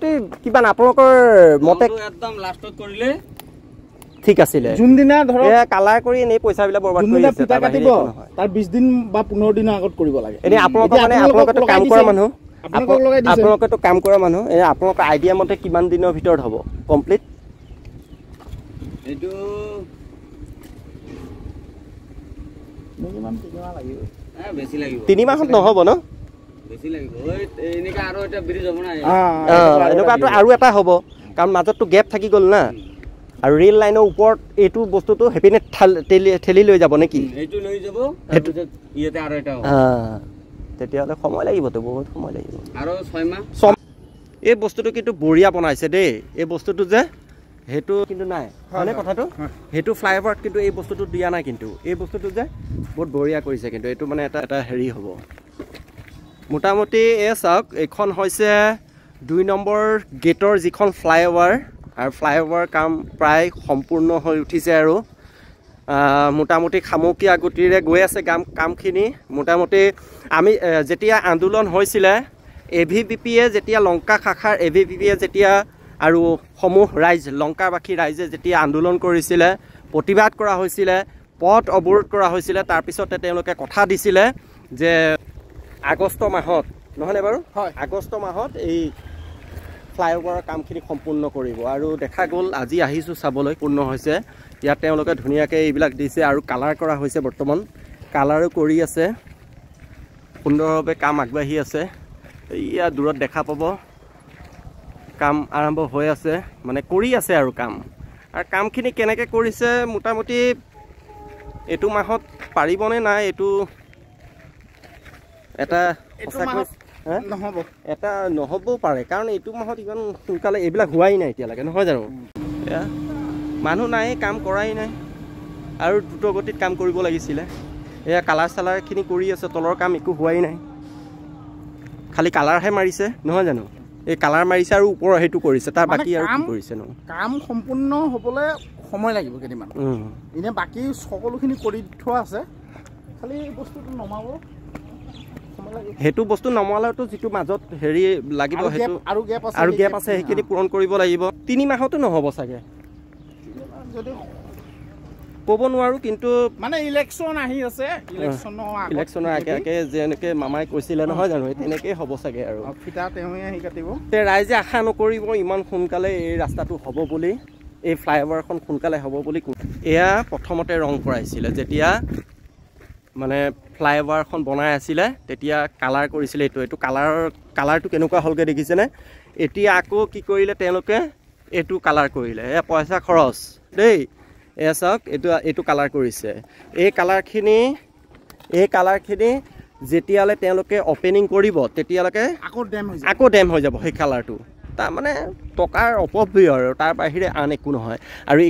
মোটামুটি কিমান আপোনালোকৰ মতে একদম লাষ্টত কৰিলে ঠিক আছিলে যোনদিনা ধৰক কালাৰ কৰি এনেই পইচাবিলাক বৰবাদ কৰি আছে তাৰ কাটিব তাৰ 20 দিন বা 15 দিনৰ আগত কৰিব লাগে এনে আপোনালোকৰ মানে আপোনালোকটো কাম কৰা মানুহ আপোনালোকক লগাই দিছে আপোনালোকটো কাম কৰা মানুহ আপোনালোকৰ আইডিয়া মতে কিমান দিনৰ ভিতৰত হ'ব কমপ্লিট এইটো মিনিমাম 3 মাহ লাগিব বেছি লাগিব 3 মাহত নহ'ব ন বেছি লাগিব এনেকা আৰু এটা ব্ৰিজ হ'ব না এনেকুৱাটো আৰু এটা হ'ব কাৰণ মাজতটো গেপ থাকি গ'ল না আৰু ৰেল লাইনৰ ওপৰত এইটো বস্তুটো হেপিনে ঠেলি লৈ যাব নেকি এইটো লৈ যাব ইয়াতে আৰু এটা তেতিয়াহ'লে সময় লাগিবতো বহুত সময় লাগিব আৰু 6 মাহ এই বস্তুটো কিন্তু বঢ়িয়া বনাইছে দেই এই বস্তুটো যে সেইটো কিন্তু নাই হয়নে কথাটো সেইটো ফ্লাইঅভাৰত কিন্তু এই বস্তুটো দিয়া নাই কিন্তু এই বস্তুটো যে বহুত বঢ়িয়া কৰিছে কিন্তু এইটো মানে এটা হেৰি হ'ব মোটামুটি চাওক এইখন হৈছে 2 নম্বৰ গেটৰ যিখন ফ্লাইঅভাৰ আৰু ফ্লাইঅভাৰ কাম প্ৰায় সম্পূৰ্ণ হৈ উঠিছে আৰু মোটামুটি খামকীয়া গতিৰে গৈ আছে কামখিনি মোটামুটি আমি যেতিয়া আন্দোলন হৈছিলে AVPPয়ে যেতিয়া লংকা শাখাৰ AVPPয়ে যেতিয়া আৰু সমূহ ৰাইজ লংকাবাসী ৰাইজে যেতিয়া আন্দোলন কৰিছিলে প্ৰতিবাদ কৰা হৈছিলে পথ অৱৰোধ কৰা হৈছিলে তাৰপিছতে তেওঁলোকে কথা দিছিলে যে আগষ্ট মাহত নহয়নে বাৰু আগষ্ট মাহত এই ফ্লাইঅভাৰৰ কামখিনি সম্পূৰ্ণ কৰিব আৰু দেখা গ'ল আজি আহিছোঁ চাবলৈ পূৰ্ণ হৈছে ইয়াত তেওঁলোকে ধুনীয়াকৈ এইবিলাক দিছে আৰু কালাৰ কৰা হৈছে বৰ্তমান কালাৰো কৰি আছে সুন্দৰভাৱে কাম আগবাঢ়ি আছে এয়া দূৰত দেখা পাব কাম আৰম্ভ হৈ আছে মানে কৰি আছে আৰু কামখিনি কেনেকৈ কৰিছে মোটামুটি এইটো মাহত পাৰিবনে নাই এইটো এটা নহ'ব এটা নহ'বও পাৰে কাৰণ এইটো মাহত ইমান সোনকালে এইবিলাক হোৱাই নাই এতিয়ালৈকে নহয় জানো এয়া মানুহ নাই কাম কৰাই নাই আৰু দ্ৰুতগতিত কাম কৰিব লাগিছিলে এয়া কালাৰ চালাৰখিনি কৰি আছে তলৰ কাম একো হোৱাই নাই খালি কালাৰহে মাৰিছে নহয় জানো এই কালাৰ মাৰিছে আৰু ওপৰৰ সেইটো কৰিছে তাৰ বাকী আৰু কি কৰিছে ন কাম সম্পূৰ্ণ হ'বলৈ সময় লাগিব কেইদিনমান এনে বাকী সকলোখিনি কৰি থোৱা আছে খালি বস্তুটো নমাব সেইটো বস্তু নমলাটো যিটো মাজত হেৰি লাগিব সেইটো আৰু গেপ আছে সেইখিনি পূৰণ কৰিব লাগিব 3 মাহতো নহ'ব চাগে যদি ক'ব নোৱাৰো কিন্তু মানে ইলেকশ্যন আহি আছে ইলেকশ্যনৰ আগে যেনেকৈ মামাই কৈছিলে নহয় জানো তেনেকেই হ'ব চাগে আৰু ফিটা তেওঁৱে আহি কাটিব ৰাইজে আশা নকৰিব ইমান সোনকালে এই ৰাস্তাটো হ'ব বুলি এই ফ্লাইঅভাৰখন সোনকালে হ'ব বুলি এয়া প্ৰথমতে ৰং কৰাইছিলে যেতিয়া মানে ফ্লাইঅভাৰখন বনাই আছিলে তেতিয়া কালাৰ কৰিছিলে এইটো কালাৰটো কেনেকুৱা হ'লগৈ দেখিছেনে এতিয়া আকৌ কি কৰিলে তেওঁলোকে এইটো কালাৰ কৰিলে এয়া পইচা খৰচ দেই এয়া চাওক এইটো কালাৰ কৰিছে এই কালাৰখিনি যেতিয়ালৈ তেওঁলোকে অপেনিং কৰিব তেতিয়ালৈকে আকৌ ডেম হৈ যাব সেই কালাৰটো তাৰমানে টকাৰ অপব্যয় আৰু তাৰ বাহিৰে আন একো নহয় আৰু